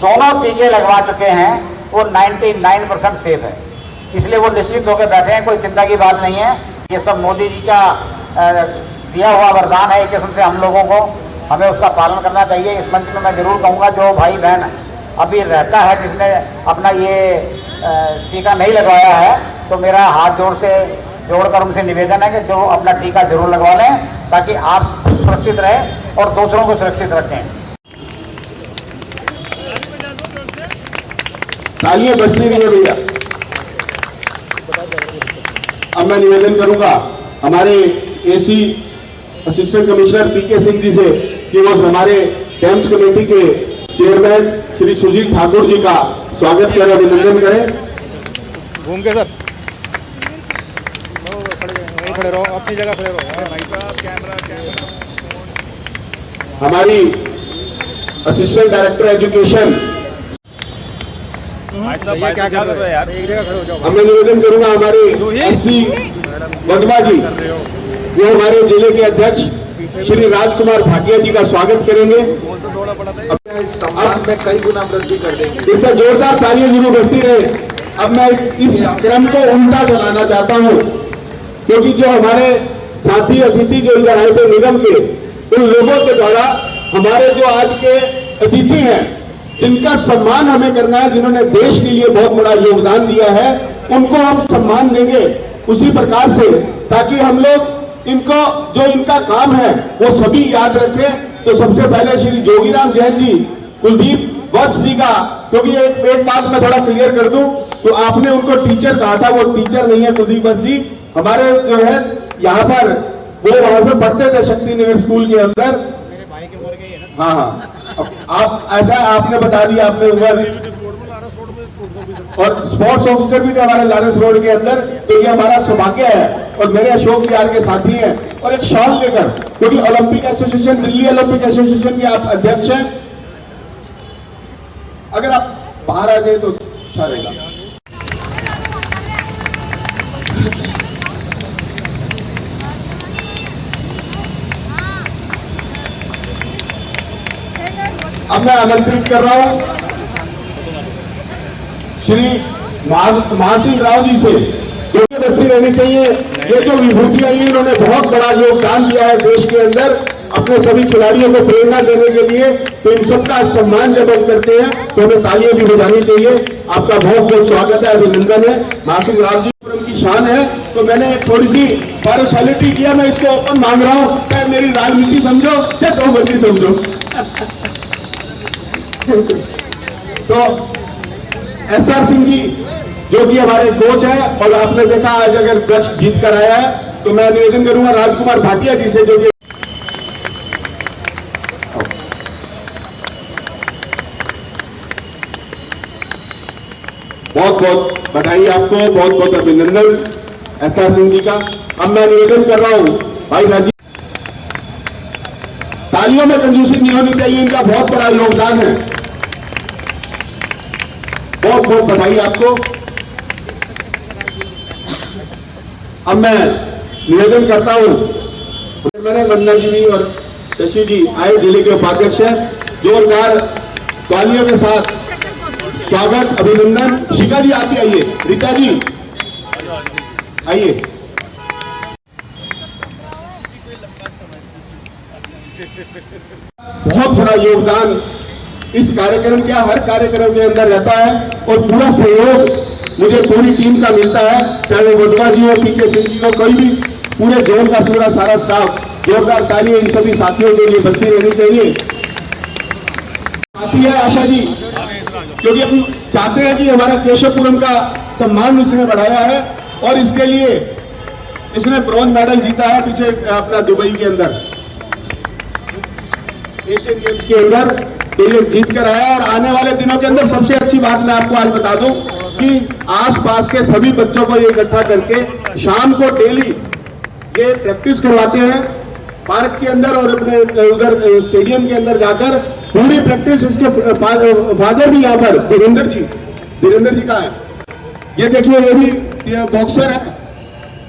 दोनों टीके लगवा चुके हैं वो 99% सेफ है। इसलिए वो निश्चित होकर बैठे हैं, कोई चिंता की बात नहीं है। ये सब मोदी जी का दिया हुआ वरदान है। एक किस्म से हम लोगों को हमें उसका पालन करना चाहिए। इस मंच में मैं जरूर कहूँगा, जो भाई बहन अभी रहता है जिसने अपना ये टीका नहीं लगवाया है, तो मेरा हाथ जोड़कर उनसे निवेदन है कि जो अपना टीका जरूर लगवा लें, ताकि आप सुरक्षित रहें और दूसरों को सुरक्षित रखें। तालियां बजती रही है भैया। अब मैं निवेदन करूंगा हमारे एसी असिस्टेंट कमिश्नर पीके सिंह जी से कि वो हमारे डैम्स कमेटी के चेयरमैन श्री सुजीत ठाकुर जी का स्वागत करें, अभिनंदन करें। घूम के सर खड़े रहो, अपनी जगह खड़े रहो भाई साहब। कैमरा हमारी असिस्टेंट डायरेक्टर एजुकेशन, क्या कर रहे हो यार, एक जगह खड़े हो जाओ। अब मैं निवेदन करूंगा हमारे एससी बदवा जी, जो हमारे जिले के अध्यक्ष श्री राजकुमार भाटिया जी का स्वागत करेंगे। समाज में कई गुना वृद्धि कर देंगे। इस पर जोरदार तालियां जरूर बजती रहे। अब मैं इस क्रम को उल्टा चलाना चाहता हूं, क्योंकि जो हमारे साथी अतिथि जो इधर आए थे निगम के, उन लोगों के द्वारा हमारे जो आज के अतिथि हैं, जिनका सम्मान हमें करना है, जिन्होंने देश के लिए बहुत बड़ा योगदान दिया है, उनको हम सम्मान देंगे उसी प्रकार से, ताकि हम लोग इनको जो इनका काम है वो सभी याद रखें। तो सबसे पहले श्री जोगीराम जैन जी, कुलदीप वत्स जी का, क्योंकि एक बात मैं थोड़ा क्लियर कर दूं, तो आपने उनको टीचर कहा था, वो टीचर नहीं है कुलदीप वत्स जी। हमारे जो है यहाँ पर वो वहां पर पढ़ते थे शक्ति नगर स्कूल के अंदर। हाँ, आप ऐसा आपने बता दिया, आपने उम्र, और स्पोर्ट्स ऑफिसर भी थे हमारे लारेंस रोड के अंदर। तो ये हमारा सौभाग्य है। और मेरे अशोक बिहार के साथी हैं, और एक शॉल लेकर, क्योंकि Olympic association, Delhi Olympic association के आप अध्यक्ष हैं, अगर आप बाहर आ जाए तो अच्छा रहेगा। अब मैं आमंत्रित कर रहा हूं श्री महासिंह राव जी से, जो बस्ती रहनी चाहिए। ये जो विभूतियां हैं, इन्होंने बहुत बड़ा योगदान दिया है देश के अंदर। अपने सभी खिलाड़ियों को प्रेरणा देने के लिए, तो इन सबका सम्मान जब हम करते हैं तो हमें तालियां भी बजानी चाहिए। आपका बहुत बहुत स्वागत है, अभिनंदन है। महासिंह राव जी की शान है, तो मैंने थोड़ी सी पार्शलिटी किया, मैं इसको ओपन मांग रहा हूं, चाहे मेरी राजनीति समझो चाहे तो मर्जी समझो। तो एसआर सिंह जी जो कि हमारे कोच है, और आपने देखा आज अगर ड्रग्स जीत कर आया है, तो मैं निवेदन करूंगा राजकुमार भाटिया जी से, जो कि बहुत बहुत बधाई आपको, बहुत बहुत अभिनंदन एसआर सिंह जी का। अब मैं निवेदन कर रहा हूं भाई राजीव, तालियों में कंजूसी नहीं होनी चाहिए, इनका बहुत बड़ा योगदान है। बहुत बहुत बधाई आपको। अब मैं निवेदन करता हूं, मैंने वंदना जी भी और शशि जी आए, जिले के उपाध्यक्ष हैं, जोरदार तालियों के साथ स्वागत अभिनंदन। शिखा जी आप भी आइए, ऋचा जी आइए। बहुत बड़ा योगदान इस कार्यक्रम के, हर कार्यक्रम के अंदर रहता है, और पूरा सहयोग मुझे पूरी टीम का मिलता है, चाहे वो वडवा जी हो, पीके सिंह जी हो, कोई भी, पूरे जोन का पूरा सारा स्टाफ। जोरदार तालियां इन सभी साथियों के लिए बनती रहनी चाहिए। साथी है आशा जी, क्योंकि हम चाहते हैं कि हमारा केशवपुरम का सम्मान उसने बढ़ाया है, और इसके लिए इसने ब्रॉन्ज मेडल जीता है पीछे अपना दुबई के अंदर, एशियन गेम्स के अंदर, तो ये जीत कर आया। और आने वाले दिनों के अंदर सबसे अच्छी बात मैं आपको आज बता दूं कि आसपास के सभी बच्चों को ये इकट्ठा करके शाम को डेली ये प्रैक्टिस करवाते हैं पार्क के अंदर, और अपने उधर स्टेडियम के अंदर जाकर पूरी प्रैक्टिस। इसके फादर भी यहाँ पर धीरेन्द्र जी का है, ये देखिए, ये भी बॉक्सर है।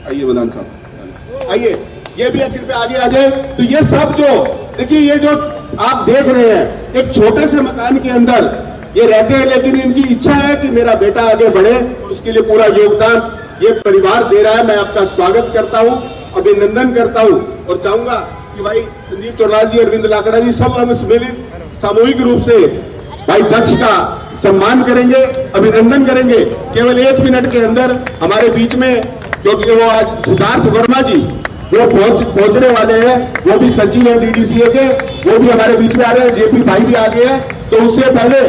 आइए मदान साहब आइए, ये भी कृपया आगे आ जाए। तो ये सब जो देखिए, ये जो आप देख रहे हैं, एक छोटे से मकान के अंदर ये रहते हैं, लेकिन इनकी इच्छा है कि मेरा बेटा आगे बढ़े, उसके लिए पूरा योगदान ये परिवार दे रहा है। मैं आपका स्वागत करता हूं, अभिनंदन करता हूं, और चाहूंगा कि भाई संदीप चौलाल जी, अरविंद लाकड़ा जी, सब हम मिलित सामूहिक रूप से भाई दक्ष का सम्मान करेंगे, अभिनंदन करेंगे। केवल 1 मिनट के अंदर हमारे बीच में, क्योंकि वो आज सिद्धार्थ वर्मा जी वो पहुंचने वाले हैं, वो भी सचिव है डीडीसीए के, वो भी हमारे बीच में आ रहे हैं, जेपी भाई भी आ गए हैं। तो उससे पहले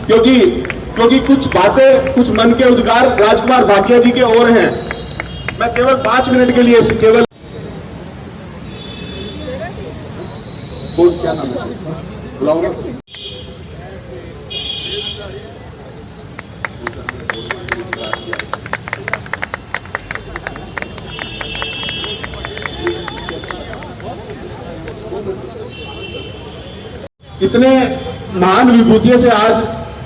क्योंकि कुछ बातें, कुछ मन के उद्गार राजकुमार भाटिया जी के और हैं, मैं केवल 5 मिनट के लिए केवल क्या नाम है बुलाऊंगा। इतने महान विभूतियों से आज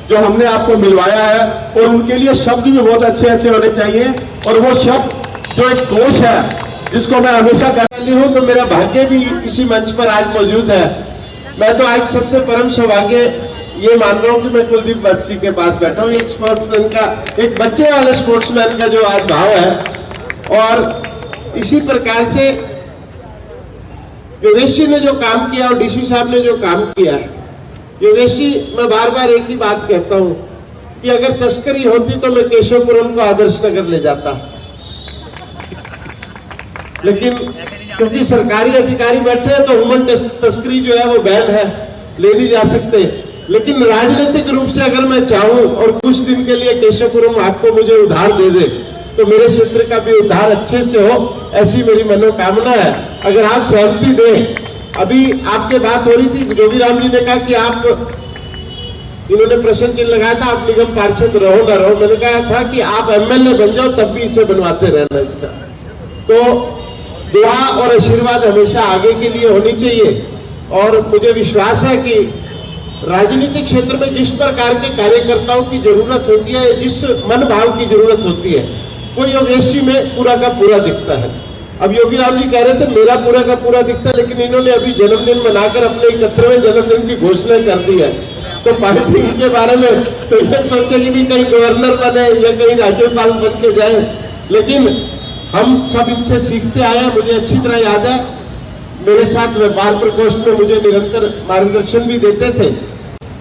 जो हमने आपको मिलवाया है, और उनके लिए शब्द भी बहुत अच्छे अच्छे होने चाहिए, और वो शब्द जो एक दोष है जिसको मैं हमेशा कहती हूँ, तो मेरा भाग्य भी इसी मंच पर आज मौजूद है। मैं तो आज सबसे परम सौभाग्य ये मान रहा हूँ कि मैं कुलदीप बस्सी के पास बैठा हूँ, एक स्पोर्ट्समैन का, एक बच्चे वाले स्पोर्ट्समैन का जो आज भाव है। और इसी प्रकार से योगेश जी ने जो काम किया और डीसी साहब ने जो काम किया है, योगेश जी, मैं बार बार एक ही बात कहता हूं कि अगर तस्करी होती तो मैं केशवपुरम को आदर्श नगर ले जाता, लेकिन क्योंकि सरकारी अधिकारी बैठे हैं तो ह्यूमन तस्करी जो है वो बैन है, ले नहीं जा सकते। लेकिन राजनीतिक रूप से अगर मैं चाहूं और कुछ दिन के लिए केशवपुरम आपको मुझे उधार दे दे, तो मेरे क्षेत्र का भी उद्धार अच्छे से हो, ऐसी मेरी मनोकामना है। अगर आप सहमति दें, अभी आपके बात हो रही थी, जोगीराम जी ने कहा कि आप, इन्होंने प्रश्न चिन्ह लगाया था, आप निगम पार्षद रहो न रहो, मैंने कहा था कि आप एमएलए बन जाओ तब भी इसे बनवाते रहना। तो दुआ और आशीर्वाद हमेशा आगे के लिए होनी चाहिए, और मुझे विश्वास है कि राजनीतिक क्षेत्र में जिस प्रकार के कार्यकर्ताओं की जरूरत होती है, जिस मन भाव की जरूरत होती है, वो योगेश जी में पूरा का पूरा दिखता है। अब योगीराम जी कह रहे थे मेरा पूरा का पूरा दिखता है, लेकिन इन्होंने अभी जन्मदिन मनाकर अपने 71वें जन्मदिन की घोषणा कर दी है। तो पार्टी के बारे में तो ये सोचेगी भी कहीं गवर्नर बने या कहीं राज्यपाल बन के जाए, लेकिन हम सब इनसे सीखते आए हैं। मुझे अच्छी तरह याद है मेरे साथ व्यापार प्रकोष्ठ में मुझे निरंतर मार्गदर्शन भी देते थे।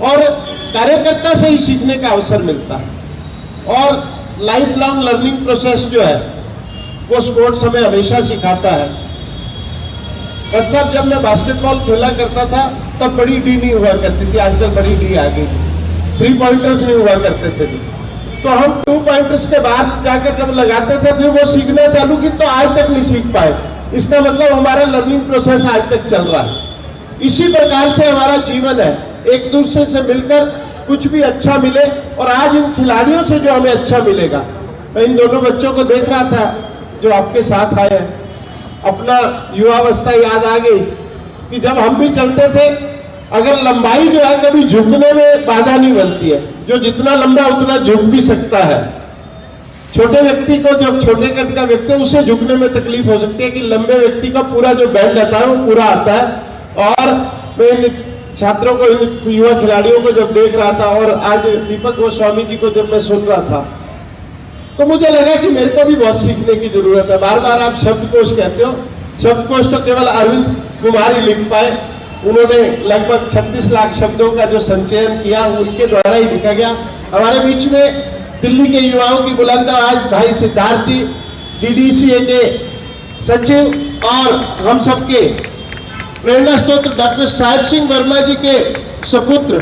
और कार्यकर्ता से ही सीखने का अवसर मिलता है और लाइफ लॉन्ग लर्निंग प्रोसेस जो है वो स्पोर्ट्स हमें हमेशा सिखाता है। बट साहब, जब मैं बास्केटबॉल खेला करता था तब बड़ी डी नहीं हुआ करती थी, आजकल बड़ी डी आ गई। 3 पॉइंटर्स नहीं हुआ करते थे, तो हम 2 पॉइंटर्स के बाहर जाकर जब लगाते थे फिर वो सीखना चालू की तो आज तक नहीं सीख पाए। इसका मतलब हमारा लर्निंग प्रोसेस आज तक चल रहा है। इसी प्रकार से हमारा जीवन है, एक दूसरे से मिलकर कुछ भी अच्छा मिले। और आज इन खिलाड़ियों से जो हमें अच्छा मिलेगा, मैं इन दोनों बच्चों को देख रहा था जो आपके साथ आए हैं, अपना युवावस्था याद आ गई कि जब हम भी चलते थे, अगर लंबाई जो है कभी झुकने में बाधा नहीं बनती है, जो जितना लंबा उतना झुक भी सकता है। छोटे व्यक्ति को, जो छोटे कद का व्यक्ति है, उसे झुकने में तकलीफ हो सकती है कि लंबे व्यक्ति का पूरा जो बैंड आता है वो पूरा आता है। और मैं इन छात्रों को, इन युवा खिलाड़ियों को जब देख रहा था और आज दीपक गोस्वामी जी को जब मैं सुन रहा था तो मुझे लगा कि मेरे को भी बहुत सीखने की जरूरत है। बार बार आप शब्दकोश कहते हो, शब्दकोश तो केवल अरविंद कुमार ही लिख पाए। उन्होंने लगभग 36 लाख शब्दों का जो संचयन किया उनके द्वारा ही लिखा गया। हमारे बीच में दिल्ली के युवाओं की बुलंद आवाज भाई सिद्धार्थ जी, DDCA के सचिव और हम सबके प्रेरणा स्रोत डॉक्टर साहिब सिंह वर्मा जी के सुपुत्र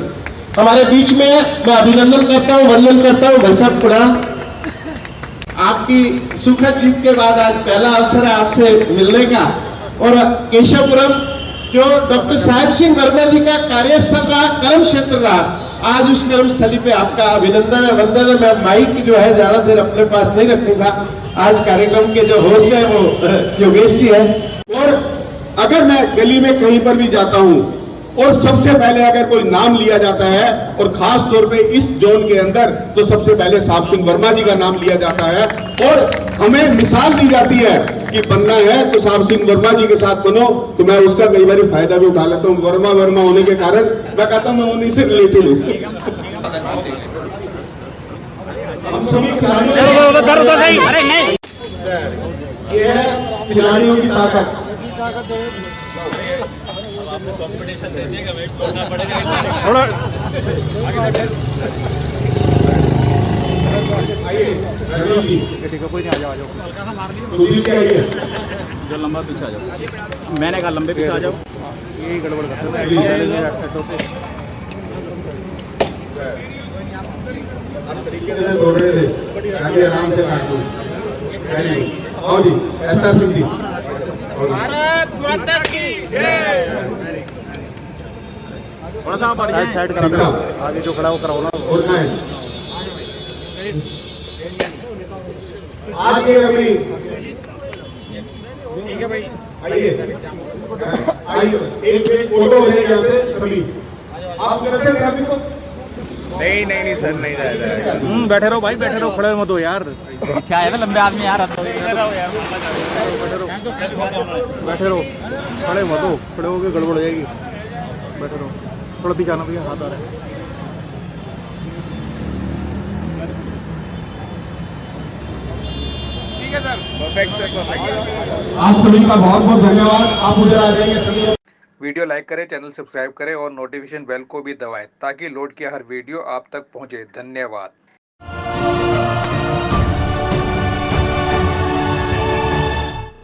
हमारे बीच में है। मैं अभिनंदन करता हूँ, वंदन करता हूँ। भाई साहब प्रणाम। आपकी सुखद जीत के बाद आज पहला अवसर है आपसे मिलने का। और केशवपुरम जो डॉक्टर साहिब सिंह वर्मा जी का कार्यस्थल रहा, कर्म क्षेत्र रहा, आज उस कर्मस्थली पे आपका अभिनंदन है, वंदन है। मैं माइक जो है ज्यादा देर अपने पास नहीं रखूंगा। आज कार्यक्रम के जो होस्ट है वो योगेश जी है। और अगर मैं गली में कहीं पर भी जाता हूं और सबसे पहले अगर कोई नाम लिया जाता है और खास तौर पे इस जोन के अंदर, तो सबसे पहले साहिब सिंह वर्मा जी का नाम लिया जाता है। और हमें मिसाल दी जाती है कि बनना है तो साहिब सिंह वर्मा जी के साथ बनो। तो मैं उसका कई बार फायदा भी उठा लेता हूँ। वर्मा होने के कारण मैं कहता हूँ मैं उन्हीं से रिलेटेड हूँ। हम सभी खिलाड़ियों की ताकत। जो लंबा पीछे आ जाओ, मैंने कहा लंबे पीछे आ जाओ। यही गड़बड़ करते हैं। तरीके से दौड़ रहे थे, आगे आराम से काट दो। आओ जी, ऐसा सिद्धि। भारत माता की जय। थोड़ा सा साइड करा, आगे जो खड़ा वो कराओ ना। आगे अभी ठीक है भाई, आइए एक फोटो हो जाएगा यहाँ से सभी। आप करते ग्राफिक को नहीं सर, नहीं जाएगा। बैठे रहो भाई, बैठे रहो, खड़े मत हो यार। पीछे आया था लंबे आदमी यार। बैठे रहो, खड़े मत हो, खड़े होके गड़बड़ हो जाएगी। बैठे रहो, थोड़ा पीछे आना भैया, हाथ आ रहा है। ठीक है सर, परफेक्ट सर। आप सभी का बहुत बहुत धन्यवाद। आप उधर आ जाएंगे सभी। वीडियो लाइक करें, चैनल सब्सक्राइब करें और नोटिफिकेशन बेल को भी दबाएं ताकि लोड किया हर वीडियो आप तक पहुंचे। धन्यवाद।